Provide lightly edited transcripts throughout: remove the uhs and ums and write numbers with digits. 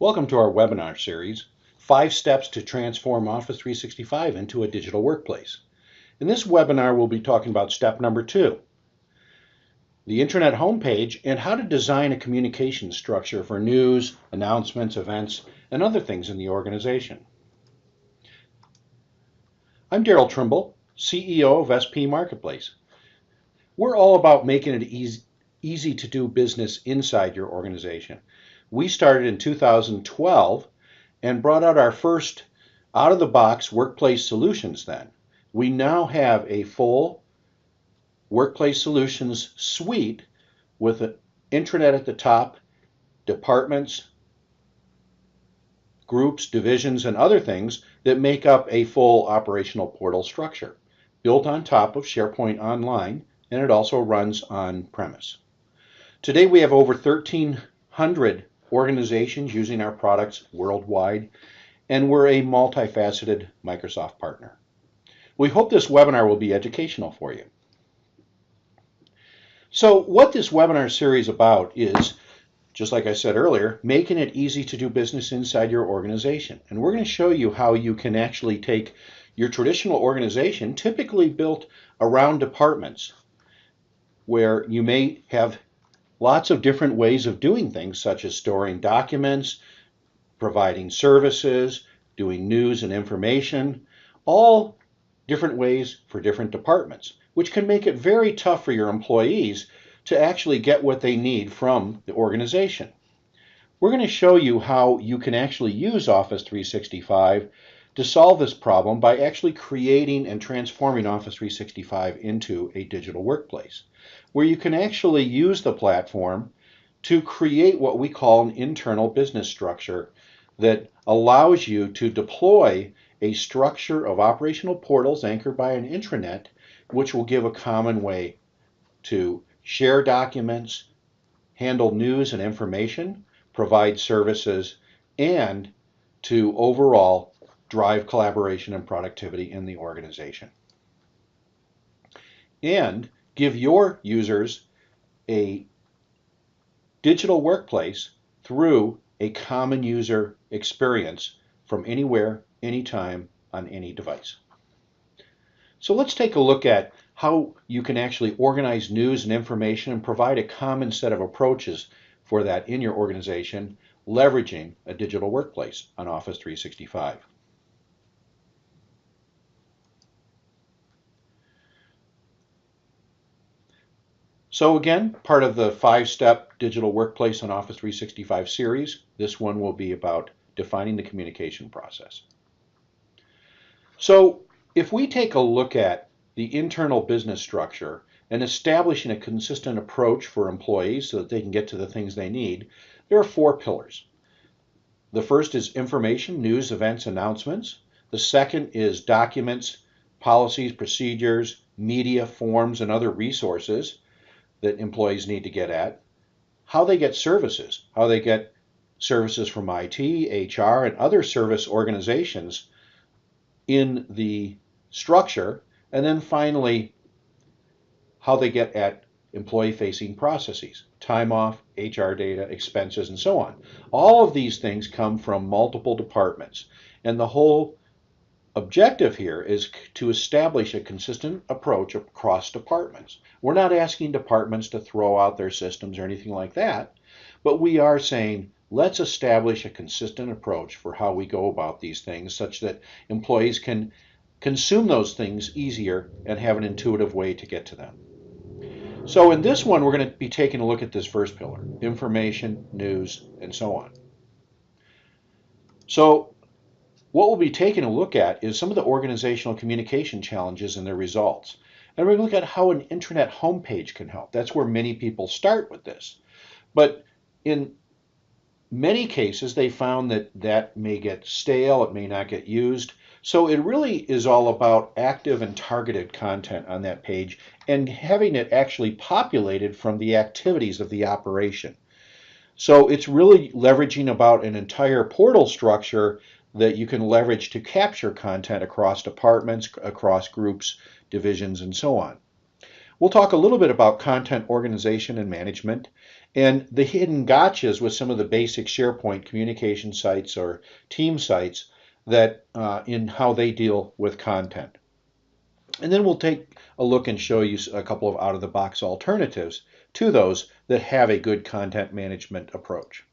Welcome to our webinar series, 5 Steps to Transform Office 365 into a Digital Workplace. In this webinar, we'll be talking about step number 2, the Intranet homepage and how to design a communication structure for news, announcements, events, and other things in the organization. I'm Daryl Trimble, CEO of SP Marketplace. We're all about making it easy to do business inside your organization. We started in 2012 and brought out our first out-of-the-box workplace solutions then. We now have a full workplace solutions suite with an intranet at the top, departments, groups, divisions, and other things that make up a full operational portal structure, built on top of SharePoint Online, and it also runs on-premise. Today we have over 1,300 organizations using our products worldwide, and we're a multifaceted Microsoft partner. We hope this webinar will be educational for you. So what this webinar series is about is, just like I said earlier, making it easy to do business inside your organization. And we're going to show you how you can actually take your traditional organization, typically built around departments, where you may have lots of different ways of doing things, such as storing documents, providing services, doing news and information, all different ways for different departments, which can make it very tough for your employees to actually get what they need from the organization. We're going to show you how you can actually use Office 365 to solve this problem by actually creating and transforming Office 365 into a digital workplace, where you can actually use the platform to create what we call an internal business structure that allows you to deploy a structure of operational portals anchored by an intranet, which will give a common way to share documents, handle news and information, provide services, and to overall drive collaboration and productivity in the organization. And give your users a digital workplace through a common user experience from anywhere, anytime, on any device. So let's take a look at how you can actually organize news and information and provide a common set of approaches for that in your organization, leveraging a digital workplace on Office 365. So again, part of the 5-step digital workplace on Office 365 series, this one will be about defining the communication process. So if we take a look at the internal business structure and establishing a consistent approach for employees so that they can get to the things they need, there are 4 pillars. The first is information, news, events, announcements. The second is documents, policies, procedures, media, forms, and other resources that employees need to get at. How they get services, how they get services from IT, HR, and other service organizations in the structure. And then finally, how they get at employee-facing processes, time off, HR data, expenses, and so on. All of these things come from multiple departments. And the whole objective here is to establish a consistent approach across departments. We're not asking departments to throw out their systems or anything like that, but we are saying, let's establish a consistent approach for how we go about these things such that employees can consume those things easier and have an intuitive way to get to them. So in this one, we're going to be taking a look at this first pillar, information, news, and so on. So what we'll be taking a look at is some of the organizational communication challenges and their results. And we're going to look at how an intranet homepage can help. That's where many people start with this. But in many cases, they found that that may get stale, it may not get used. So it really is all about active and targeted content on that page and having it actually populated from the activities of the operation. So it's really leveraging about an entire portal structure that you can leverage to capture content across departments, across groups, divisions, and so on. We'll talk a little bit about content organization and management and the hidden gotchas with some of the basic SharePoint communication sites or team sites that in how they deal with content. And then we'll take a look and show you a couple of out-of-the-box alternatives to those that have a good content management approach.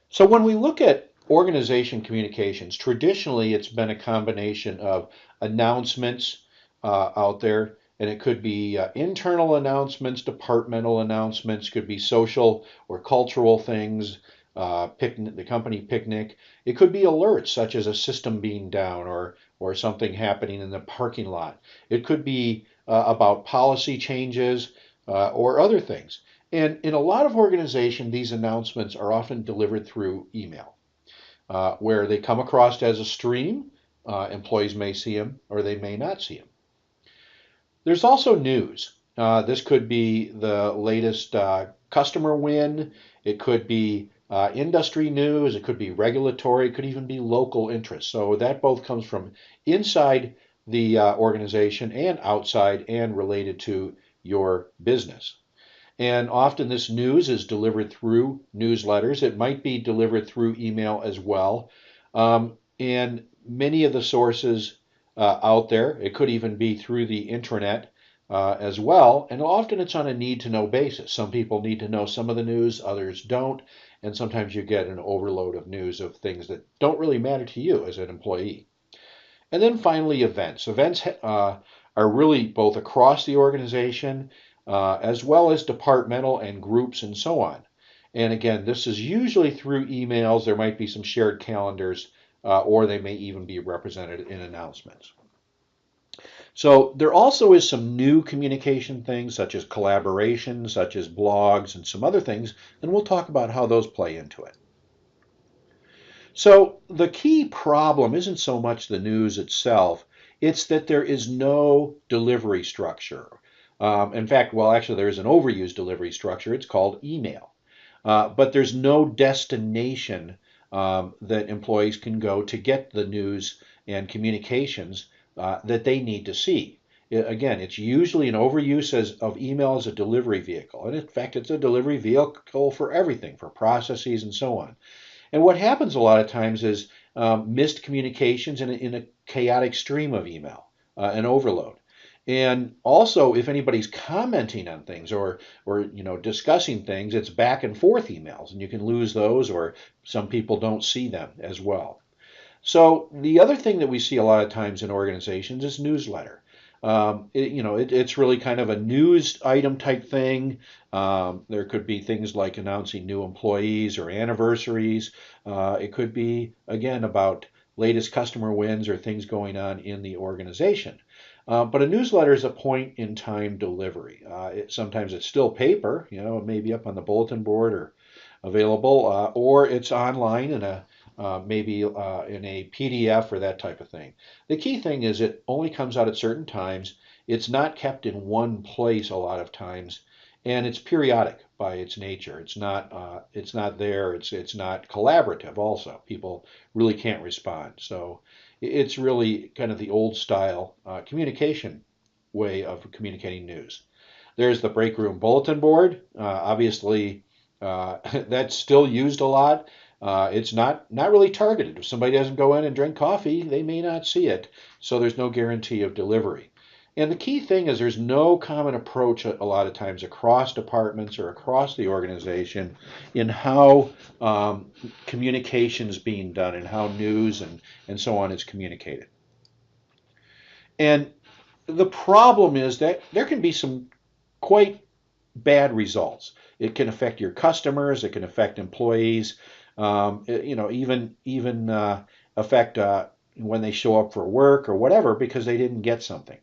So when we look at organization communications, traditionally it's been a combination of announcements out there, and it could be internal announcements, departmental announcements, could be social or cultural things, the company picnic. It could be alerts such as a system being down or something happening in the parking lot. It could be about policy changes or other things. And in a lot of organizations, these announcements are often delivered through email, where they come across as a stream. Employees may see them or they may not see them. There's also news. This could be the latest customer win. It could be industry news. It could be regulatory. It could even be local interest. So that both comes from inside the organization and outside and related to your business. And often this news is delivered through newsletters. It might be delivered through email as well. And many of the sources out there, it could even be through the intranet as well. And often it's on a need-to-know basis. Some people need to know some of the news, others don't. And sometimes you get an overload of news of things that don't really matter to you as an employee. And then finally, events. Events are really both across the organization as well as departmental and groups and so on. And again, this is usually through emails. There might be some shared calendars, or they may even be represented in announcements. So there also is some new communication things, such as collaboration, such as blogs, and some other things, and we'll talk about how those play into it. So the key problem isn't so much the news itself, it's that there is no delivery structure. In fact, well, actually, there is an overused delivery structure. It's called email. But there's no destination that employees can go to get the news and communications that they need to see. Again, it's usually an overuse of email as a delivery vehicle. And in fact, it's a delivery vehicle for everything, for processes and so on. And what happens a lot of times is missed communications in a chaotic stream of email, an overload. And also, if anybody's commenting on things or discussing things, it's back and forth emails, and you can lose those, or some people don't see them as well. So the other thing that we see a lot of times in organizations is newsletter. It's really kind of a news item type thing. There could be things like announcing new employees or anniversaries. It could be, again, about latest customer wins or things going on in the organization. But a newsletter is a point-in-time delivery. Sometimes it's still paper, it may be up on the bulletin board or available, or it's online in maybe in a PDF or that type of thing. The key thing is it only comes out at certain times. It's not kept in one place a lot of times, and it's periodic by its nature. It's not there. It's not collaborative. Also, people really can't respond. So it's really kind of the old style communication way of communicating news. There's the break room bulletin board. Obviously, that's still used a lot. It's not really targeted. If somebody doesn't go in and drink coffee, they may not see it. So there's no guarantee of delivery. And the key thing is there's no common approach a lot of times across departments or across the organization in how communication is being done and how news and so on is communicated. And the problem is that there can be some quite bad results. It can affect your customers. It can affect employees. Even affect when they show up for work or whatever because they didn't get something.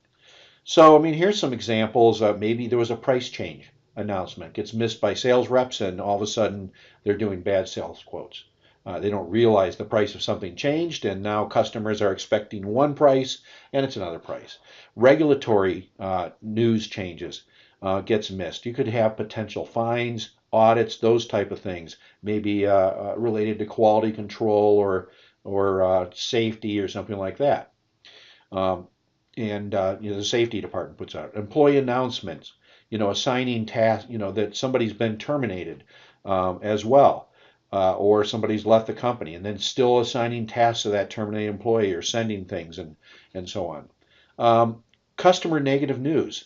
So, here's some examples. Maybe there was a price change announcement, gets missed by sales reps, and all of a sudden they're doing bad sales quotes. They don't realize the price of something changed, and now customers are expecting one price, and it's another price. Regulatory news changes gets missed. You could have potential fines, audits, those type of things, maybe related to quality control or safety or something like that. the safety department puts out employee announcements, assigning tasks, that somebody's been terminated as well, or somebody's left the company, and then still assigning tasks to that terminated employee or sending things and so on. Customer negative news.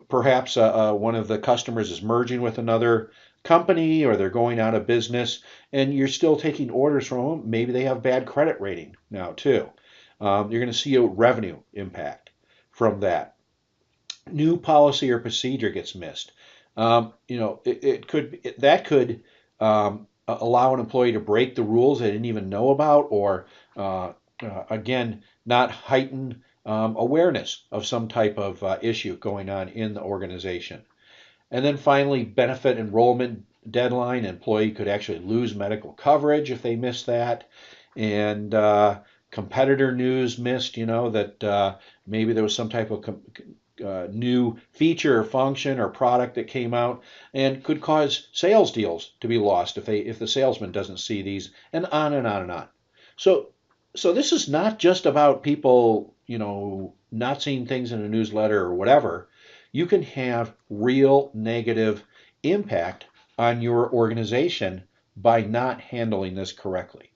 Perhaps one of the customers is merging with another company or they're going out of business and you're still taking orders from them. Maybe they have bad credit rating now too. You're going to see a revenue impact from that. New policy or procedure gets missed. That could allow an employee to break the rules they didn't even know about, or again, not heighten awareness of some type of issue going on in the organization. And then finally, benefit enrollment deadline. An employee could actually lose medical coverage if they miss that. And competitor news missed, that maybe there was some type of new feature or function or product that came out and could cause sales deals to be lost if the salesman doesn't see these, and on and on and on. So this is not just about people, not seeing things in a newsletter or whatever. You can have real negative impact on your organization by not handling this correctly.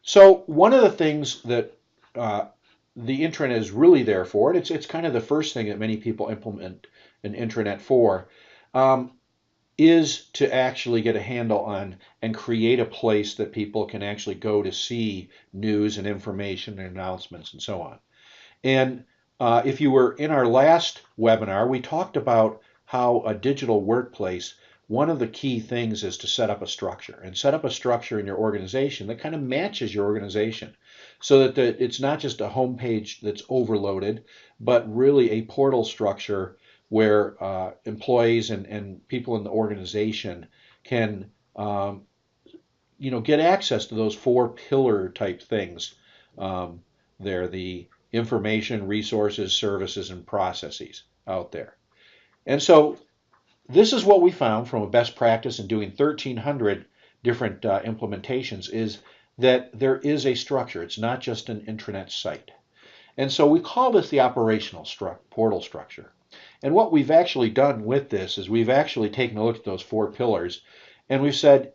So one of the things that the intranet is really there for, and it's kind of the first thing that many people implement an intranet for, is to actually get a handle on and create a place that people can actually go to see news and information and announcements and so on. And if you were in our last webinar, we talked about how a digital workplace, one of the key things is to set up a structure, and set up a structure in your organization that kind of matches your organization, so that it's not just a home page that's overloaded, but really a portal structure where employees and people in the organization can get access to those 4 pillar type things. They're the information, resources, services, and processes out there. And so this is what we found from a best practice in doing 1,300 different implementations, is that there is a structure. It's not just an intranet site. And so we call this the operational portal structure. And what we've actually done with this is we've actually taken a look at those 4 pillars, and we've said,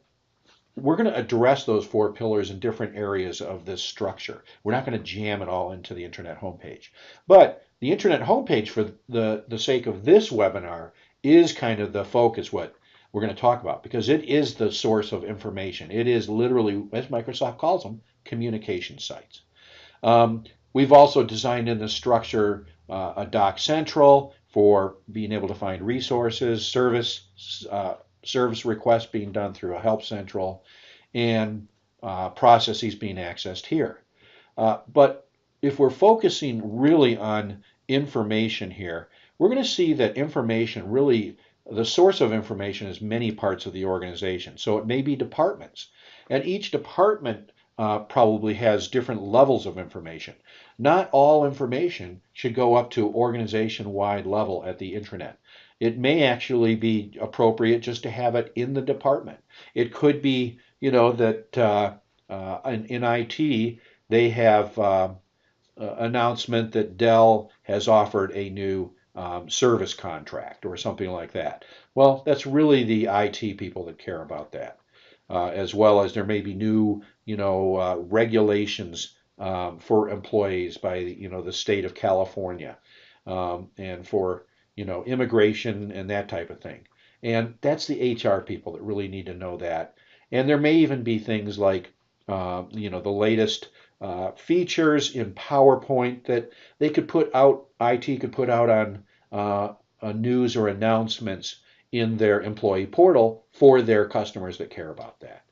we're going to address those 4 pillars in different areas of this structure. We're not going to jam it all into the intranet homepage. But the intranet homepage, for the sake of this webinar, is kind of the focus, what we're going to talk about, because it is the source of information. It is literally, as Microsoft calls them, communication sites. We've also designed in the structure a Doc Central for being able to find resources, service requests being done through a Help Central, and processes being accessed here. But if we're focusing really on information here, we're going to see that information really, the source of information is many parts of the organization. So it may be departments, and each department probably has different levels of information. Not all information should go up to organization-wide level at the intranet. It may actually be appropriate just to have it in the department. It could be, that in IT they have announcement that Dell has offered a new service contract or something like that. Well, that's really the IT people that care about that, as well as there may be new, regulations for employees by the state of California, and for immigration and that type of thing. And that's the HR people that really need to know that. And there may even be things like, the latest features in PowerPoint that they could put out, IT could put out on news or announcements in their employee portal for their customers that care about that.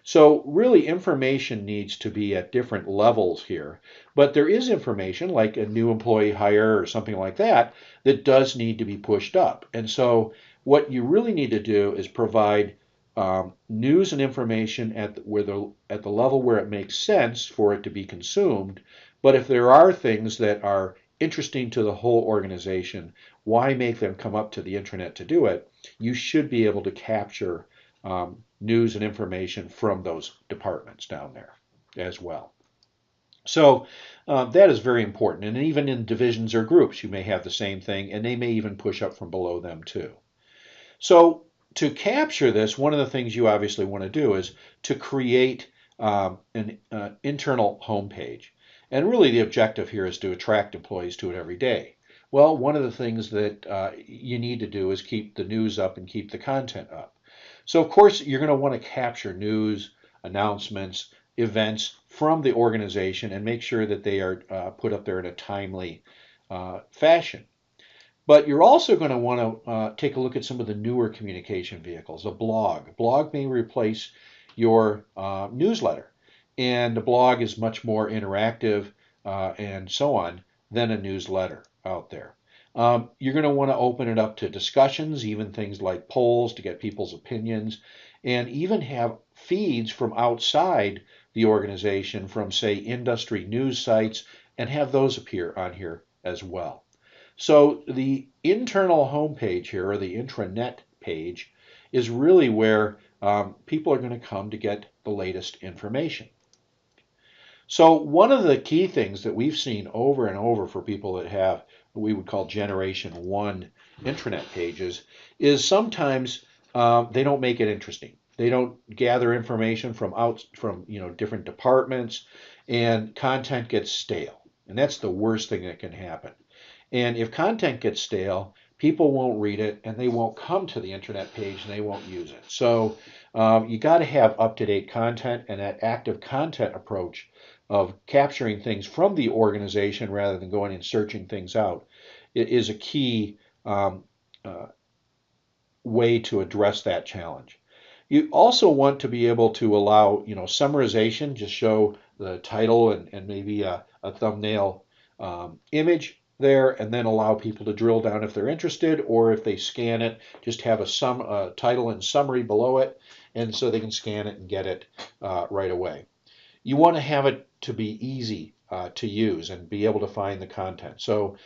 So really, information needs to be at different levels here, but there is information like a new employee hire or something like that that does need to be pushed up. And so what you really need to do is provide news and information at the level where it makes sense for it to be consumed. But if there are things that are interesting to the whole organization, why make them come up to the intranet to do it? You should be able to capture news and information from those departments down there as well. So that is very important. And even in divisions or groups, you may have the same thing, and they may even push up from below them too. So to capture this, one of the things you obviously want to do is to create an internal homepage. And really the objective here is to attract employees to it every day. Well, one of the things that you need to do is keep the news up and keep the content up. So of course you're going to want to capture news, announcements, events from the organization and make sure that they are put up there in a timely fashion. But you're also going to want to take a look at some of the newer communication vehicles. A blog. A blog may replace your newsletter, and a blog is much more interactive and so on than a newsletter out there. You're going to want to open it up to discussions, even things like polls to get people's opinions, and even have feeds from outside the organization from, say, industry news sites, and have those appear on here as well. So the internal homepage here, or the intranet page, is really where people are going to come to get the latest information. So one of the key things that we've seen over and over for people that have what we would call Generation 1 intranet pages is sometimes they don't make it interesting. They don't gather information from different departments, and content gets stale. And that's the worst thing that can happen. And if content gets stale, people won't read it and they won't come to the internet page and they won't use it. So you got to have up-to-date content, and that active content approach of capturing things from the organization rather than going and searching things out is a key way to address that challenge. You also want to be able to allow, summarization, just show the title and maybe a thumbnail image there, and then allow people to drill down if they're interested, or if they scan it, just have a title and summary below it, and so they can scan it and get it right away. You want to have it to be easy to use and be able to find the content. So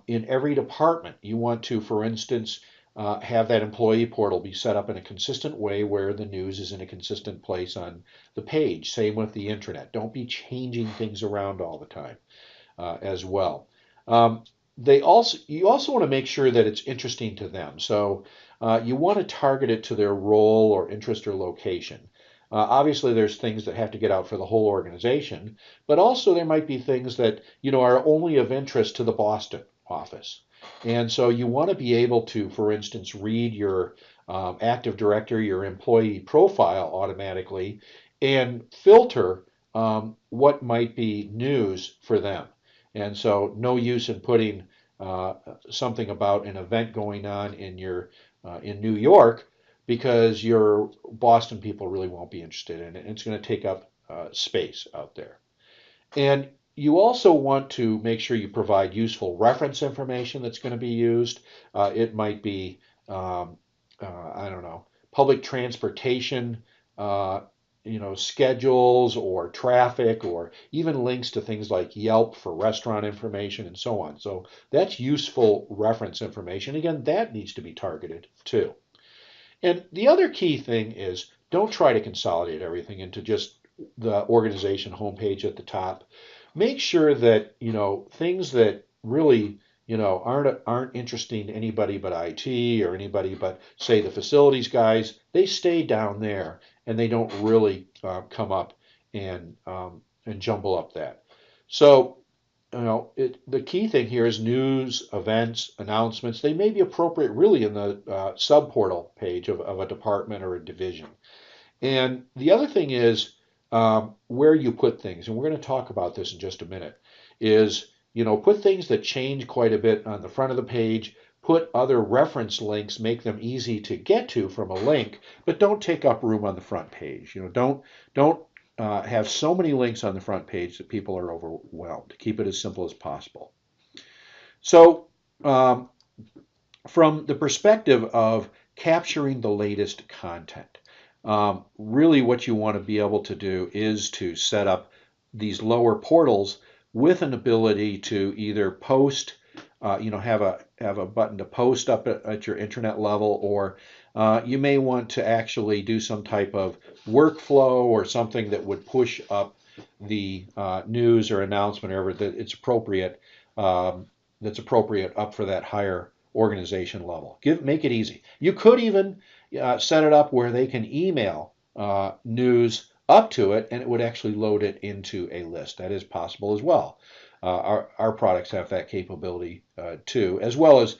in every department, you want to, for instance, have that employee portal be set up in a consistent way where the news is in a consistent place on the page. Same with the intranet. Don't be changing things around all the time as well. You also want to make sure that it's interesting to them. So you want to target it to their role or interest or location. Obviously, there's things that have to get out for the whole organization, but also there might be things that are only of interest to the Boston office. And so you want to be able to, for instance, read your Active Directory, your employee profile automatically, and filter what might be news for them. And so no use in putting something about an event going on in New York, because your Boston people really won't be interested in it. It's going to take up space out there. And you also want to make sure you provide useful reference information that's going to be used. It might be, I don't know, public transportation, schedules or traffic, or even links to things like Yelp for restaurant information and so on. So that's useful reference information. Again, that needs to be targeted too. And the other key thing is, don't try to consolidate everything into just the organization homepage at the top. Make sure that, things that really, aren't interesting to anybody but IT or anybody but, say, the facilities guys, they stay down there and they don't really come up and jumble up that. So the key thing here is news, events, announcements. They may be appropriate really in the sub-portal page of a department or a division. And the other thing is where you put things, and we're going to talk about this in just a minute, is, put things that change quite a bit on the front of the page, put other reference links, make them easy to get to from a link, but don't take up room on the front page. Don't have so many links on the front page that people are overwhelmed. Keep it as simple as possible. So from the perspective of capturing the latest content, really what you want to be able to do is to set up these lower portals with an ability to either post, have a button to post up at your intranet level, or you may want to actually do some type of workflow or something that would push up the news or announcement or whatever that it's appropriate, that's appropriate up for that higher organization level. Make it easy. You could even set it up where they can email news up to it, and it would actually load it into a list. That is possible as well. Our products have that capability too, as well as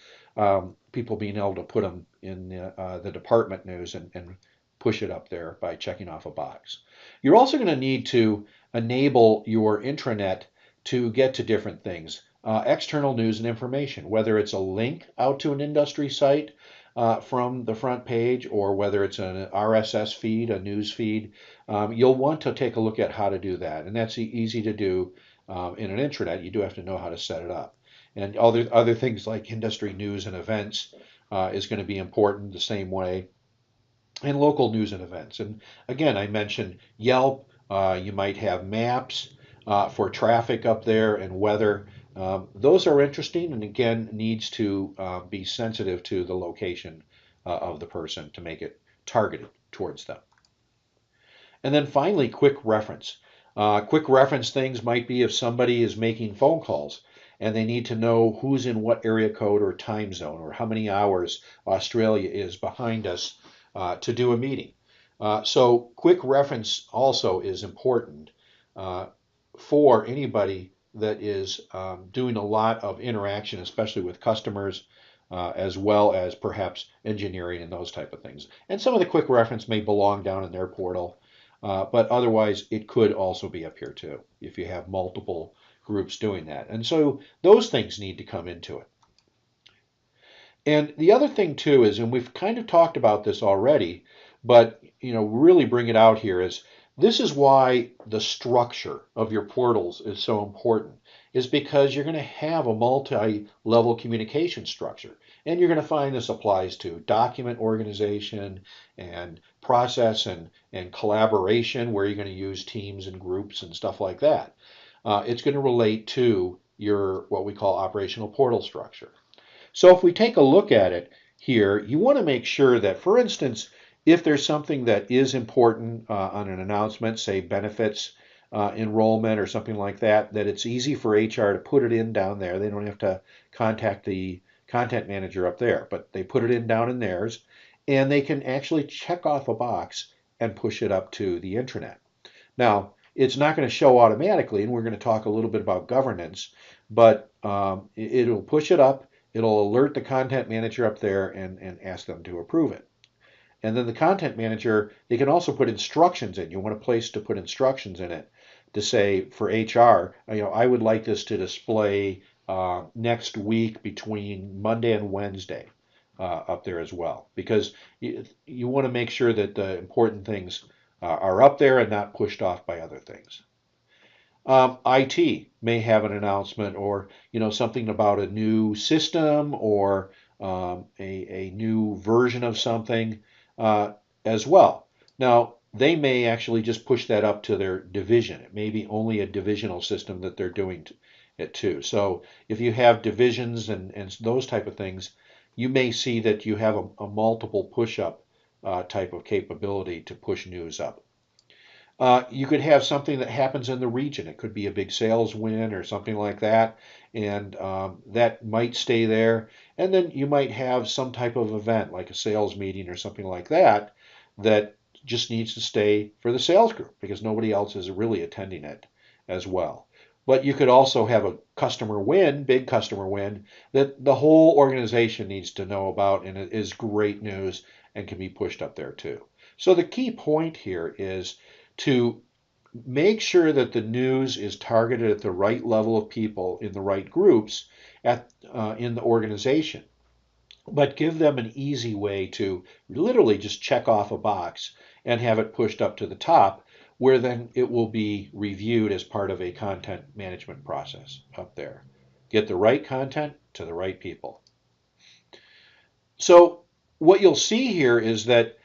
people being able to put them in the department news and push it up there by checking off a box. You're also going to need to enable your intranet to get to different things. External news and information, whether it's a link out to an industry site from the front page or whether it's an RSS feed, a news feed, you'll want to take a look at how to do that. And that's easy to do in an intranet. You do have to know how to set it up. And other things like industry news and events is going to be important the same way. And local news and events. And again, I mentioned Yelp. You might have maps for traffic up there and weather. Those are interesting and again needs to be sensitive to the location of the person to make it targeted towards them. And then finally, quick reference. Quick reference things might be if somebody is making phone calls and they need to know who's in what area code or time zone or how many hours Australia is behind us to do a meeting. So quick reference also is important for anybody that is doing a lot of interaction, especially with customers, as well as perhaps engineering and those type of things. And some of the quick reference may belong down in their portal, but otherwise it could also be up here too, if you have multiple groups doing that. And so those things need to come into it. And the other thing too is, and we've kind of talked about this already, but really bring it out here is this is why the structure of your portals is so important, is because you're going to have a multi-level communication structure. And you're going to find this applies to document organization and process and collaboration, where you're going to use teams and groups and stuff like that. It's going to relate to your what we call operational portal structure. So if we take a look at it here, you want to make sure that, for instance, if there's something that is important on an announcement, say benefits enrollment or something like that, that it's easy for HR to put it in down there. They don't have to contact the content manager up there, but they put it in down in theirs, and they can actually check off a box and push it up to the intranet. Now, it's not going to show automatically, and we're going to talk a little bit about governance, but it'll push it up. It'll alert the content manager up there and ask them to approve it. And then the content manager, they can also put instructions in. You want a place to put instructions in it to say for HR, I would like this to display next week between Monday and Wednesday up there as well. Because you want to make sure that the important things are up there and not pushed off by other things. IT may have an announcement or something about a new system or a new version of something as well. Now, they may actually just push that up to their division. It may be only a divisional system that they're doing it to. So if you have divisions and those type of things, you may see that you have a multiple push-up type of capability to push news up. You could have something that happens in the region. It could be a big sales win or something like that, and that might stay there. And then you might have some type of event, like a sales meeting or something like that, that just needs to stay for the sales group because nobody else is really attending it as well. But you could also have a customer win, big customer win, that the whole organization needs to know about, and it is great news and can be pushed up there too. So the key point here is to make sure that the news is targeted at the right level of people in the right groups in the organization, but give them an easy way to literally just check off a box and have it pushed up to the top, where then it will be reviewed as part of a content management process up there. Get the right content to the right people. So what you'll see here is that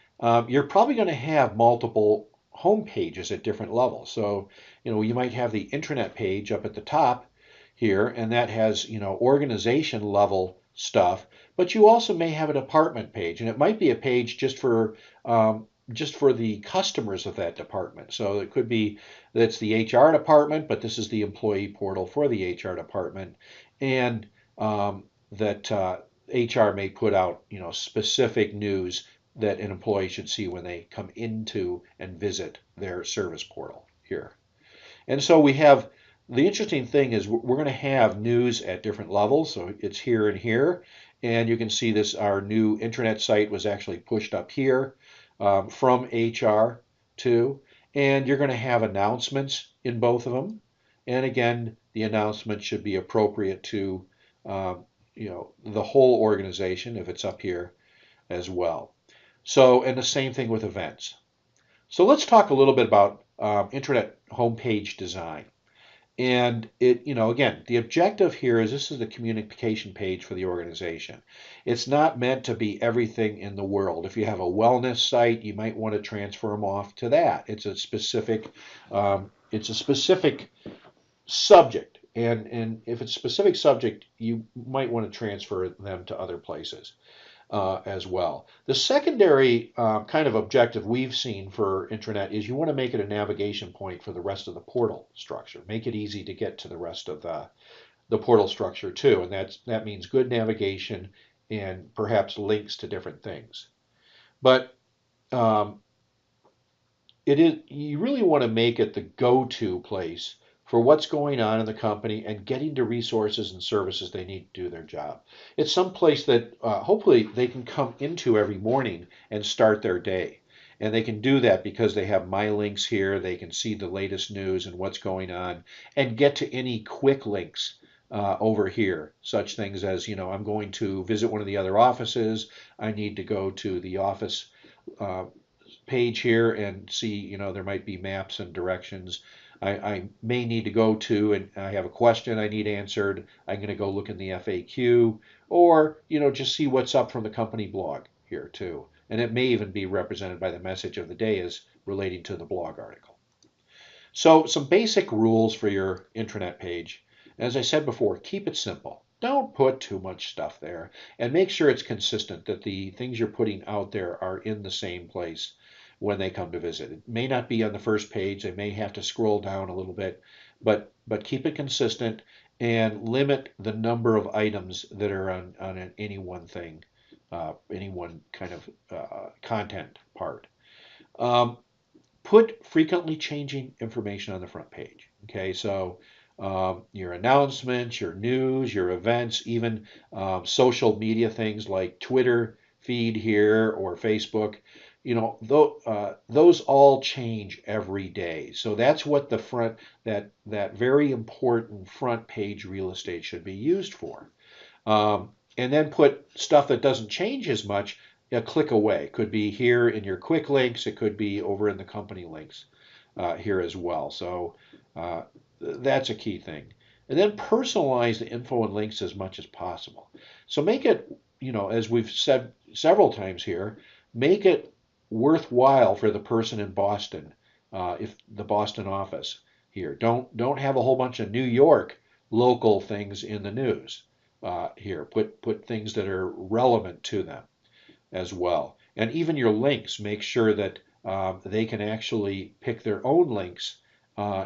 you're probably going to have multiple home pages at different levels. So, you might have the intranet page up at the top here, and that has, organization level stuff, but you also may have a department page, and it might be a page just for just for the customers of that department. So it could be that's the HR department, but this is the employee portal for the HR department, and that HR may put out, specific news that an employee should see when they come into and visit their service portal here. And so we have the interesting thing is we're going to have news at different levels. So it's here and here. And you can see this, our new intranet site was actually pushed up here from HR too. And you're going to have announcements in both of them. And again, the announcement should be appropriate to the whole organization if it's up here as well. So, and the same thing with events. So let's talk a little bit about intranet homepage design. And again, the objective here is this is the communication page for the organization. It's not meant to be everything in the world. If you have a wellness site, you might want to transfer them off to that. It's a specific subject. And if it's a specific subject, you might want to transfer them to other places as well. The secondary kind of objective we've seen for intranet is you want to make it a navigation point for the rest of the portal structure. Make it easy to get to the rest of the portal structure too, and that means good navigation and perhaps links to different things. But you really want to make it the go-to place for what's going on in the company and getting to resources and services they need to do their job. It's some place that hopefully they can come into every morning and start their day. And they can do that because they have my links here. They can see the latest news and what's going on and get to any quick links over here. Such things as, I'm going to visit one of the other offices. I need to go to the office page here and see, there might be maps and directions. I may need to go to, and I have a question I need answered. I'm going to go look in the FAQ, or just see what's up from the company blog here too. And it may even be represented by the message of the day as relating to the blog article. So some basic rules for your intranet page. As I said before, keep it simple. Don't put too much stuff there, and make sure it's consistent, that the things you're putting out there are in the same place when they come to visit. It may not be on the first page. They may have to scroll down a little bit, but keep it consistent and limit the number of items that are on any one thing, any one kind of content part. Put frequently changing information on the front page. Okay, so your announcements, your news, your events, even social media things like Twitter feed here or Facebook, those all change every day. So that's what the front, that very important front page real estate should be used for. And then put stuff that doesn't change as much a click away. Could be here in your quick links. It could be over in the company links here as well. So that's a key thing. And then personalize the info and links as much as possible. So make it, as we've said several times here, make it worthwhile for the person in Boston, if the Boston office here. Don't have a whole bunch of New York local things in the news here. Put things that are relevant to them as well. And even your links, make sure that they can actually pick their own links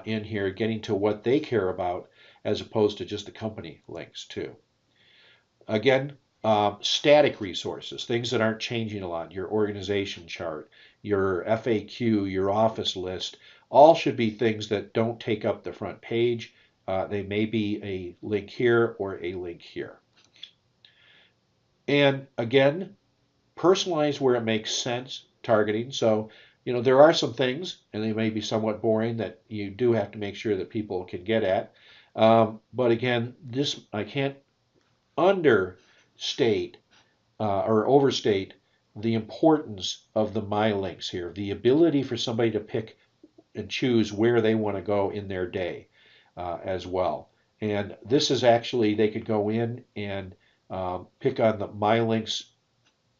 in here, getting to what they care about, as opposed to just the company links too. Again, static resources, things that aren't changing a lot, your organization chart, your FAQ, your office list, all should be things that don't take up the front page. They may be a link here or a link here. And again, personalize where it makes sense, targeting. So, there are some things, and they may be somewhat boring, that you do have to make sure that people can get at. But again, this, I can't understate or overstate the importance of the My Links here, the ability for somebody to pick and choose where they want to go in their day as well. And this is actually, they could go in and pick on the My Links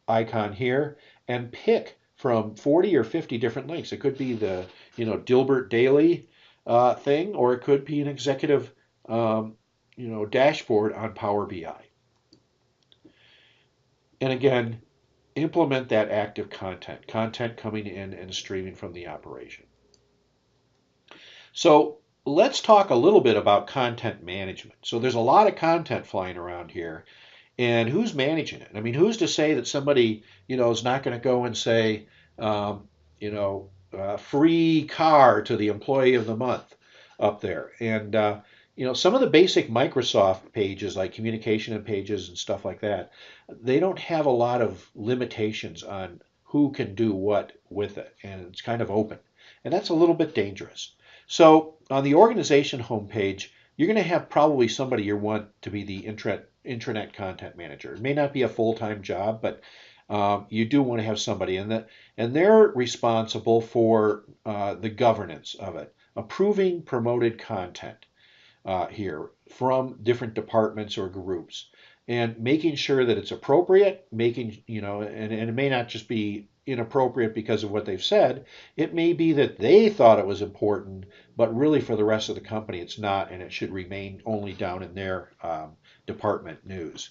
icon here and pick from 40 or 50 different links. It could be the Dilbert Daily thing, or it could be an executive dashboard on Power BI. And again, implement that active content coming in and streaming from the operation. So let's talk a little bit about content management. So there's a lot of content flying around here, and who's managing it? I mean, who's to say that somebody, is not going to go and say, free car to the employee of the month up there? And, some of the basic Microsoft pages, like communication and pages and stuff like that, they don't have a lot of limitations on who can do what with it, and it's kind of open. And that's a little bit dangerous. So on the organization homepage, you're going to have probably somebody you want to be the intranet content manager. It may not be a full-time job, but you do want to have somebody in that, and they're responsible for the governance of it, approving promoted content here from different departments or groups, and making sure that it's appropriate, and it may not just be inappropriate because of what they've said. It may be that they thought it was important, but really for the rest of the company it's not, and it should remain only down in their department news.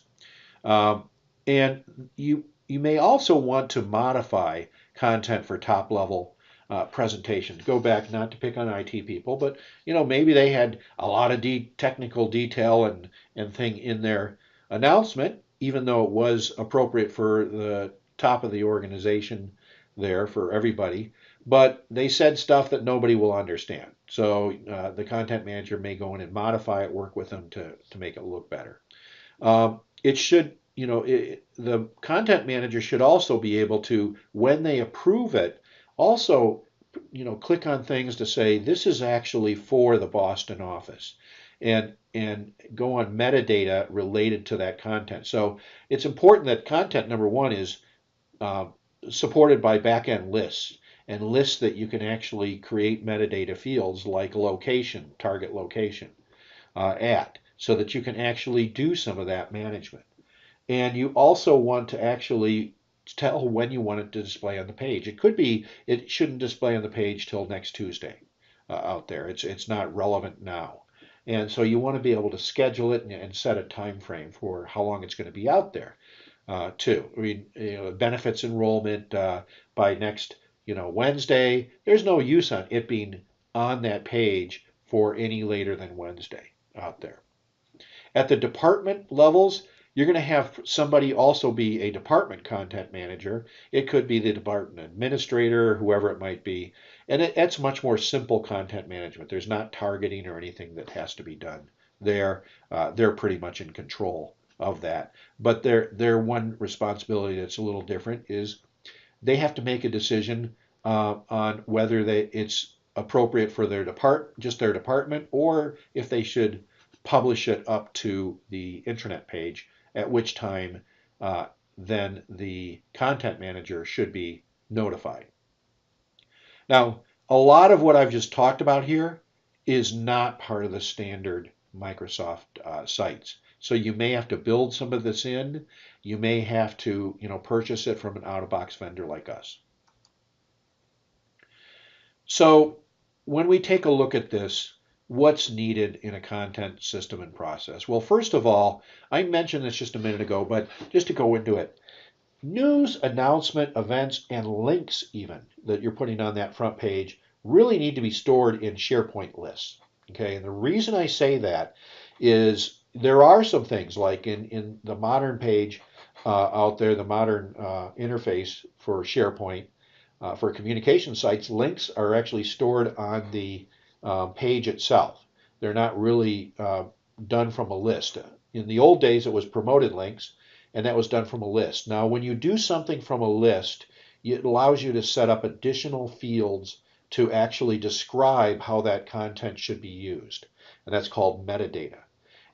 And you may also want to modify content for top level presentations. Go back, not to pick on IT people, but maybe they had a lot of technical detail and thing in their announcement, even though it was appropriate for the top of the organization there for everybody. But they said stuff that nobody will understand. So the content manager may go in and modify it, work with them to make it look better. It should, the content manager should also be able to, when they approve it, also, click on things to say this is actually for the Boston office, and go on metadata related to that content. So it's important that content, number one, is supported by backend lists, and lists that you can actually create metadata fields like location, target location, so that you can actually do some of that management. And you also want to actually tell when you want it to display on the page. It could be it shouldn't display on the page till next Tuesday out there. It's not relevant now. And so you want to be able to schedule it and set a time frame for how long it's going to be out there too. I mean, benefits enrollment by next Wednesday. There's no use on it being on that page for any later than Wednesday out there. At the department levels, you're going to have somebody also be a department content manager. It could be the department administrator, whoever it might be. And it's much more simple content management. There's not targeting or anything that has to be done there. They're pretty much in control of that. But their one responsibility that's a little different is they have to make a decision on whether it's appropriate for their department, or if they should publish it up to the intranet page, at which time then the content manager should be notified. Now, a lot of what I've just talked about here is not part of the standard Microsoft sites. So you may have to build some of this in. You may have to, purchase it from an out-of-box vendor like us. So when we take a look at this, what's needed in a content system and process? Well, first of all, I mentioned this just a minute ago, but just to go into it, news, announcement, events, and links even that you're putting on that front page really need to be stored in SharePoint lists. Okay, and the reason I say that is there are some things like in the modern page out there, the modern interface for SharePoint, for communication sites, links are actually stored on the page itself. They're not really done from a list. In the old days, it was promoted links, and that was done from a list. Now, when you do something from a list, it allows you to set up additional fields to actually describe how that content should be used, and that's called metadata.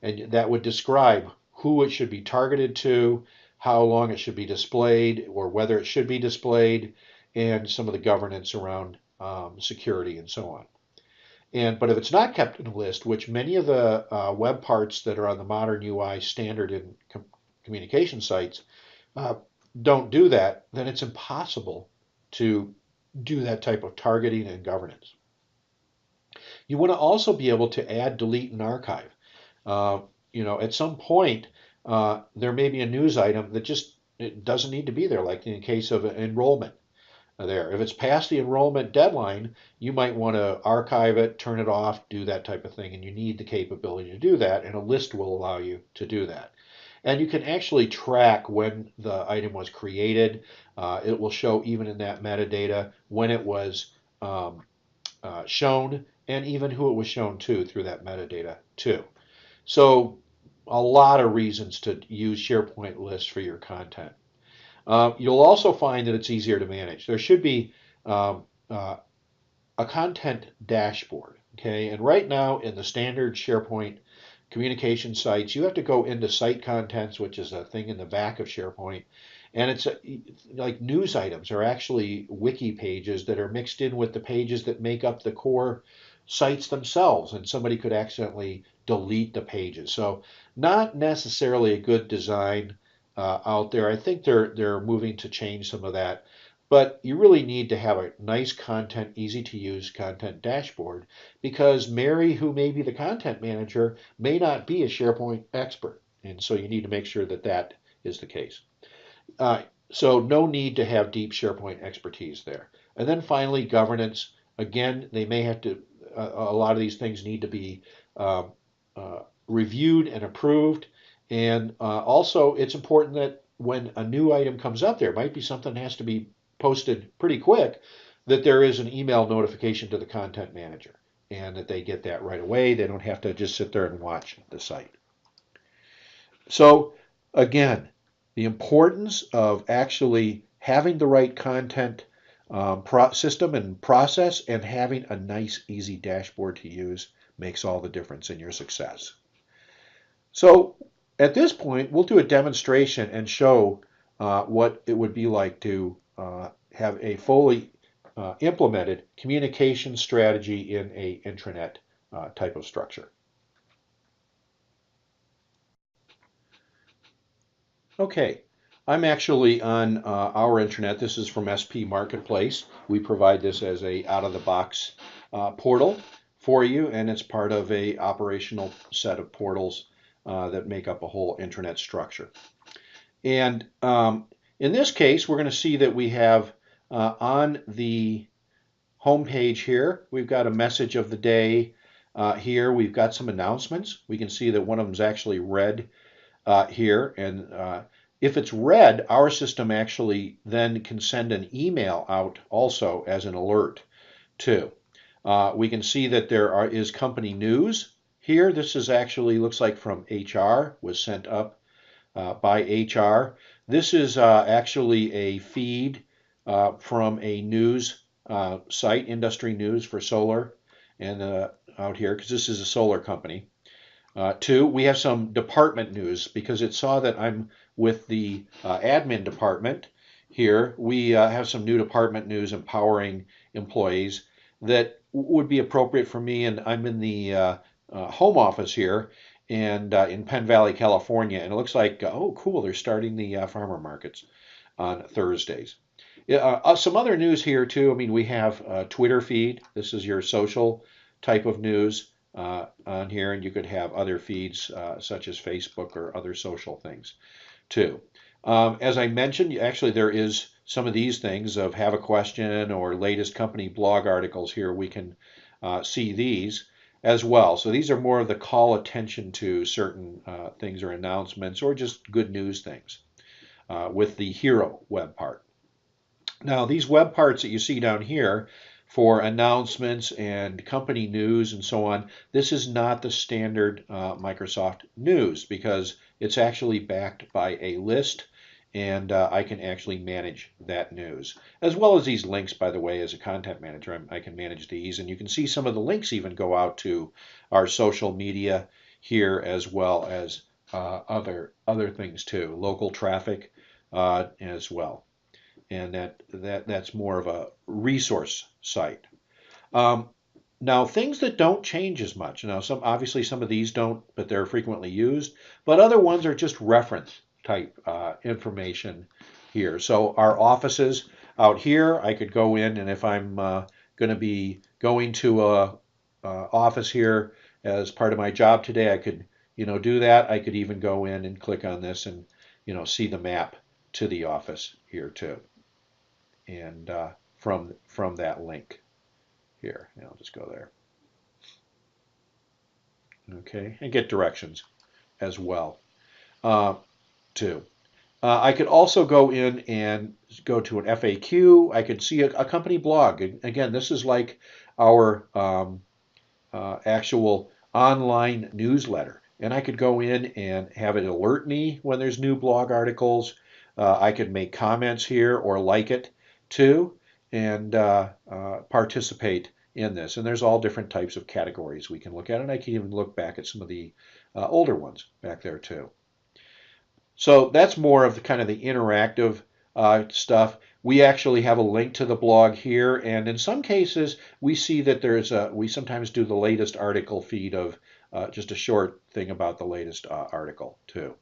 And that would describe who it should be targeted to, how long it should be displayed, or whether it should be displayed, and some of the governance around security and so on. But if it's not kept in a list, which many of the web parts that are on the modern UI standard in communication sites don't do that, then it's impossible to do that type of targeting and governance. You want to also be able to add, delete, and archive. At some point, there may be a news item that just it doesn't need to be there, like in the case of enrollment there. If it's past the enrollment deadline, you might want to archive it, turn it off, do that type of thing, and you need the capability to do that, and a list will allow you to do that. And you can actually track when the item was created. It will show even in that metadata when it was shown and even who it was shown to through that metadata too. So a lot of reasons to use SharePoint lists for your content. You'll also find that it's easier to manage. There should be a content dashboard, okay? And right now in the standard SharePoint communication sites, you have to go into site contents, which is a thing in the back of SharePoint, and it's like news items are actually wiki pages that are mixed in with the pages that make up the core sites themselves, and somebody could accidentally delete the pages. So not necessarily a good design out there. I think they're moving to change some of that. But you really need to have a nice content, easy to use content dashboard because Mary, who may be the content manager, may not be a SharePoint expert. And so you need to make sure that that is the case. So no need to have deep SharePoint expertise there. And then finally, governance. Again, they may have to, a lot of these things need to be reviewed and approved. And also, it's important that when a new item comes up, there might be something that has to be posted pretty quick, that there is an email notification to the content manager and that they get that right away. They don't have to just sit there and watch the site. So again, the importance of actually having the right content system and process and having a nice, easy dashboard to use makes all the difference in your success. So at this point, we'll do a demonstration and show what it would be like to have a fully implemented communication strategy in a intranet type of structure. Okay, I'm actually on our intranet. This is from SP Marketplace. We provide this as a out-of-the-box portal for you, and it's part of a operational set of portals that make up a whole intranet structure. And in this case, we're going to see that we have on the home page here, we've got a message of the day here. We've got some announcements. We can see that one of them is actually red here. And if it's red, our system actually then can send an email out also as an alert too. We can see that there is company news here. This is actually looks like from HR, was sent up by HR. This is actually a feed from a news site, industry news for solar, and out here, because this is a solar company. Two, we have some department news because it saw that I'm with the admin department here. We have some new department news empowering employees that would be appropriate for me, and I'm in the home office here and in Penn Valley, California, and it looks like, oh, cool, they're starting the farmer markets on Thursdays. Some other news here too. I mean, we have a Twitter feed. This is your social type of news on here, and you could have other feeds such as Facebook or other social things too. As I mentioned, actually there is some of these things of have a question or latest company blog articles here. We can see these as well. So these are more of the call attention to certain things or announcements or just good news things with the hero web part. Now these web parts that you see down here for announcements and company news and so on, this is not the standard Microsoft news because it's actually backed by a list, and I can actually manage that news. As well as these links, by the way, as a content manager, I can manage these, and you can see some of the links even go out to our social media here as well as other things too, local traffic as well. And that's more of a resource site. Now, things that don't change as much. Now, obviously some of these don't, but they're frequently used. But other ones are just reference type information here. So our offices out here, I could go in, and if I'm going to be going to a office here as part of my job today, I could do that. I could even go in and click on this and see the map to the office here too, and from that link here. And I'll just go there. Okay, and get directions as well too. I could also go in and go to an FAQ. I could see a company blog. Again, this is like our actual online newsletter. And I could go in and have it alert me when there's new blog articles. I could make comments here or like it too, and participate in this. And there's all different types of categories we can look at. And I can even look back at some of the older ones back there too. So that's more of the kind of the interactive stuff. We actually have a link to the blog here, and in some cases we see that we sometimes do the latest article feed of just a short thing about the latest article too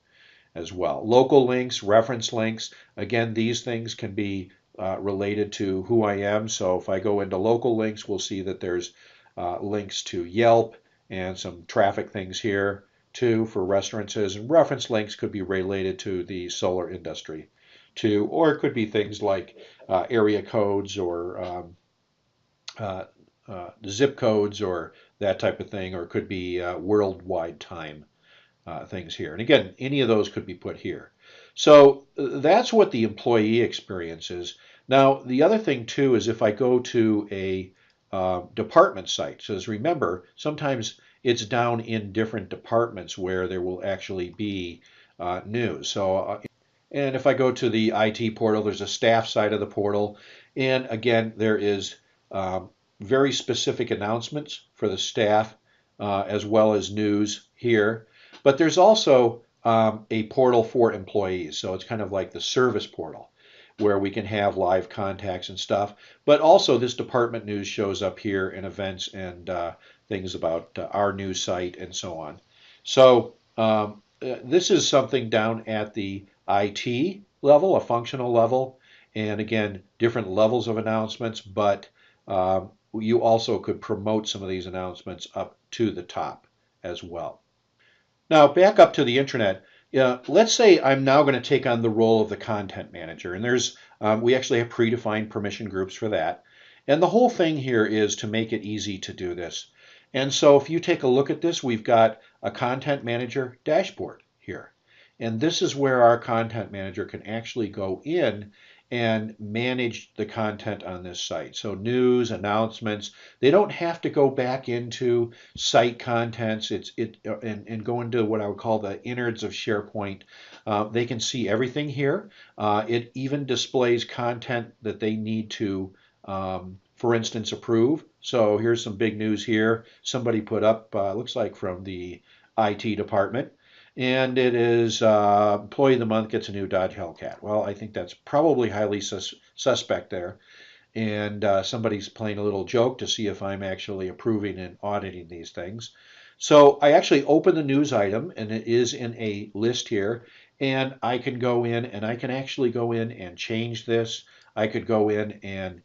as well. Local links, reference links, again, these things can be related to who I am. So if I go into local links, we'll see that there's links to Yelp and some traffic things here too for restaurants, and reference links could be related to the solar industry too, or it could be things like area codes or zip codes or that type of thing, or it could be worldwide time things here. And again, any of those could be put here. So that's what the employee experience is. Now, the other thing too is if I go to a department site, so as remember, sometimes it's down in different departments where there will actually be news. So, and if I go to the IT portal, there's a staff side of the portal. And again, there is very specific announcements for the staff as well as news here. But there's also a portal for employees. So it's kind of like the service portal where we can have live contacts and stuff. But also this department news shows up here in events and things about our news site and so on. So this is something down at the IT level, a functional level, and again, different levels of announcements, but you also could promote some of these announcements up to the top as well. Now, back up to the intranet. Let's say I'm now going to take on the role of the content manager, and we actually have predefined permission groups for that. And the whole thing here is to make it easy to do this. And so if you take a look at this, we've got a content manager dashboard here. And this is where our content manager can actually go in and manage the content on this site. So news, announcements, they don't have to go back into site contents and go into what I would call the innards of SharePoint. They can see everything here. It even displays content that they need to, for instance, approve. So here's some big news here. Somebody put up, looks like from the IT department. And it is employee of the month gets a new Dodge Hellcat. Well, I think that's probably highly suspect there. And somebody's playing a little joke to see if I'm actually approving and auditing these things. So I actually open the news item, and it is in a list here. And I can go in, and I can actually go in and change this. I could go in and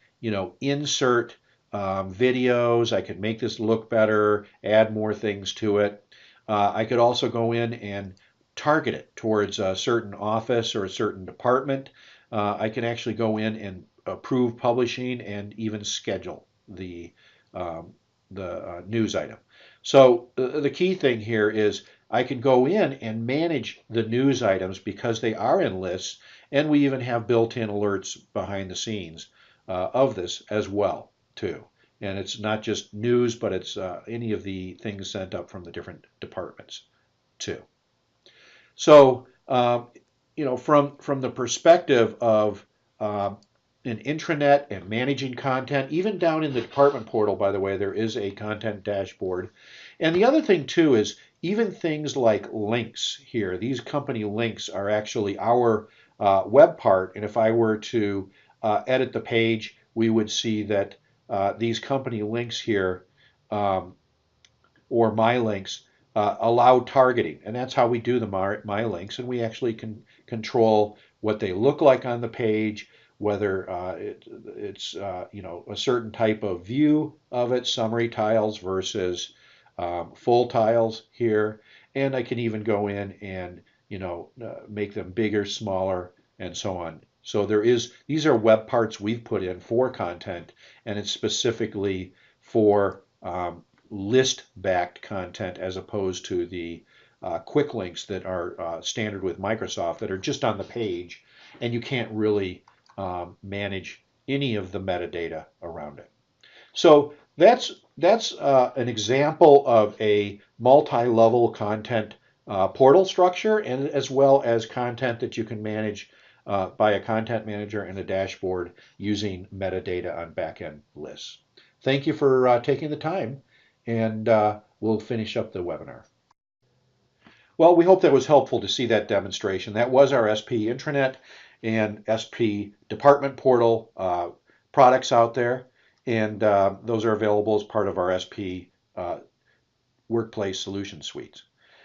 insert videos. I could make this look better, add more things to it. I could also go in and target it towards a certain office or a certain department. I can actually go in and approve publishing and even schedule the news item. So the key thing here is I can go in and manage the news items because they are in lists, and we even have built-in alerts behind the scenes of this as well too. And it's not just news, but it's any of the things sent up from the different departments too. So, from the perspective of an intranet and managing content, even down in the department portal, by the way, there is a content dashboard. And the other thing too is even things like links here. These company links are actually our web part. And if I were to edit the page, we would see that these company links here, or my links, allow targeting, and that's how we do the my links, and we actually can control what they look like on the page, whether it's a certain type of view of it, summary tiles versus full tiles here, and I can even go in and make them bigger, smaller, and so on. So these are web parts we've put in for content, and it's specifically for list-backed content as opposed to the quick links that are standard with Microsoft that are just on the page, and you can't really manage any of the metadata around it. So that's an example of a multi-level content portal structure, and as well as content that you can manage by a content manager and a dashboard using metadata on backend lists. Thank you for taking the time, and we'll finish up the webinar. Well, we hope that was helpful to see that demonstration. That was our SP Intranet and SP Department Portal products out there, and those are available as part of our SP Workplace Solution Suites.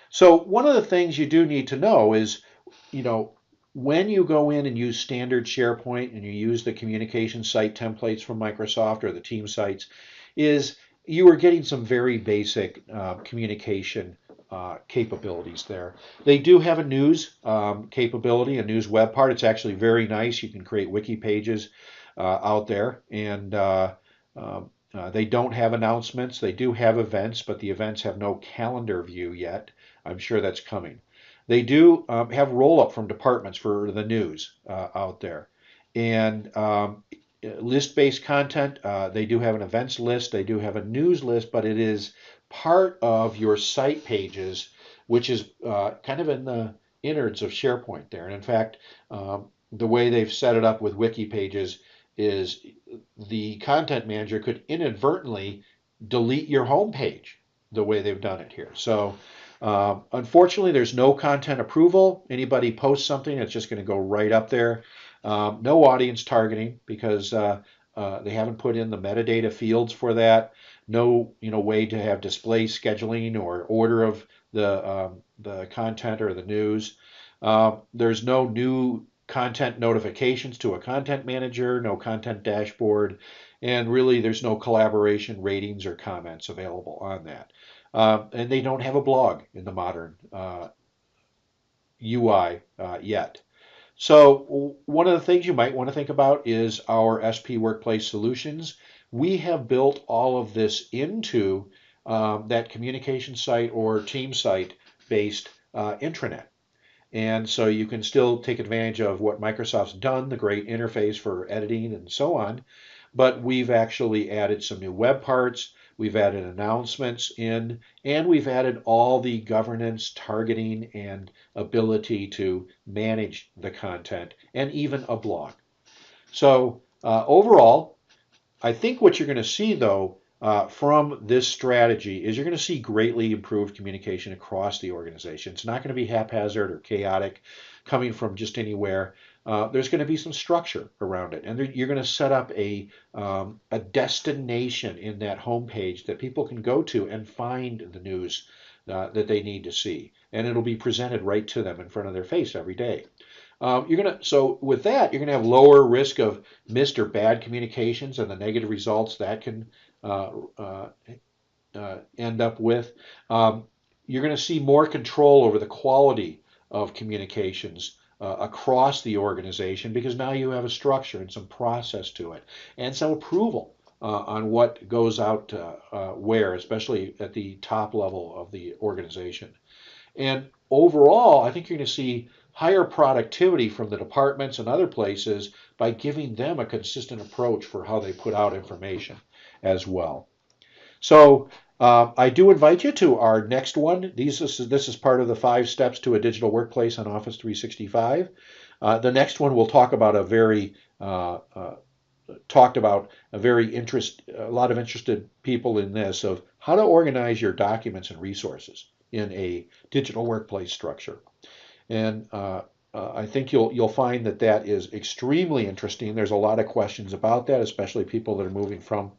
So one of the things you do need to know is, when you go in and use standard SharePoint and you use the communication site templates from Microsoft or the team sites, is you are getting some very basic communication capabilities there. They do have a news capability, a news web part. It's actually very nice. You can create wiki pages out there, and they don't have announcements. They do have events, but the events have no calendar view yet. I'm sure that's coming. They do have roll-up from departments for the news out there. And list-based content, they do have an events list. They do have a news list, but it is part of your site pages, which is kind of in the innards of SharePoint there. And in fact, the way they've set it up with wiki pages is the content manager could inadvertently delete your home page the way they've done it here. So unfortunately, there's no content approval. Anybody posts something, it's just going to go right up there. No audience targeting because they haven't put in the metadata fields for that. No, way to have display scheduling or order of the content or the news. There's no new content notifications to a content manager, no content dashboard, and really there's no collaboration ratings or comments available on that. And they don't have a blog in the modern UI yet. So one of the things you might want to think about is our SP Workplace Solutions. We have built all of this into that communication site or team site based intranet. And so you can still take advantage of what Microsoft's done, the great interface for editing and so on. But we've actually added some new web parts. We've added announcements in, and we've added all the governance, targeting, and ability to manage the content, and even a blog. So overall, I think what you're going to see, though, from this strategy is you're going to see greatly improved communication across the organization. It's not going to be haphazard or chaotic, coming from just anywhere. There's going to be some structure around it, and you're going to set up a destination in that homepage that people can go to and find the news that they need to see, and it'll be presented right to them in front of their face every day. So with that, you're going to have lower risk of missed or bad communications and the negative results that can end up with. You're going to see more control over the quality of communications across the organization, because now you have a structure and some process to it and some approval on what goes out where, especially at the top level of the organization. And overall, I think you're going to see higher productivity from the departments and other places by giving them a consistent approach for how they put out information as well. So I do invite you to our next one. This is part of the 5 steps to a digital workplace on Office 365. The next one we'll talk about a lot of interested people in this, of how to organize your documents and resources in a digital workplace structure. And I think you'll find that is extremely interesting. There's a lot of questions about that, especially people that are moving from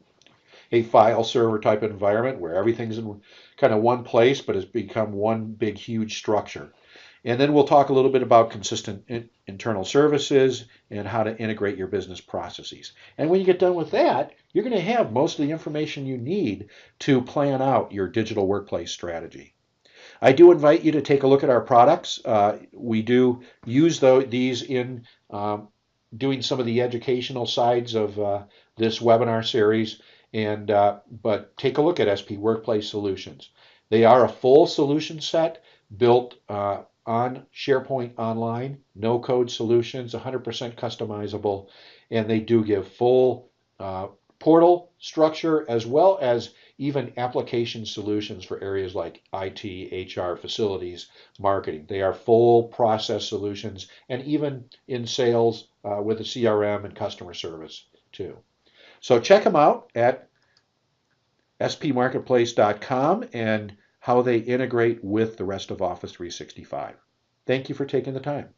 a file server type of environment where everything's in kind of one place, but has become one big, huge structure. And then we'll talk a little bit about consistent internal services and how to integrate your business processes. And when you get done with that, you're going to have most of the information you need to plan out your digital workplace strategy. I do invite you to take a look at our products. We do use these in doing some of the educational sides of this webinar series, but take a look at SP Workplace Solutions. They are a full solution set built on SharePoint Online, no-code solutions, 100% customizable, and they do give full portal structure as well as even application solutions for areas like IT, HR, facilities, marketing. They are full process solutions, and even in sales with a CRM and customer service too. So check them out at spmarketplace.com and how they integrate with the rest of Office 365. Thank you for taking the time.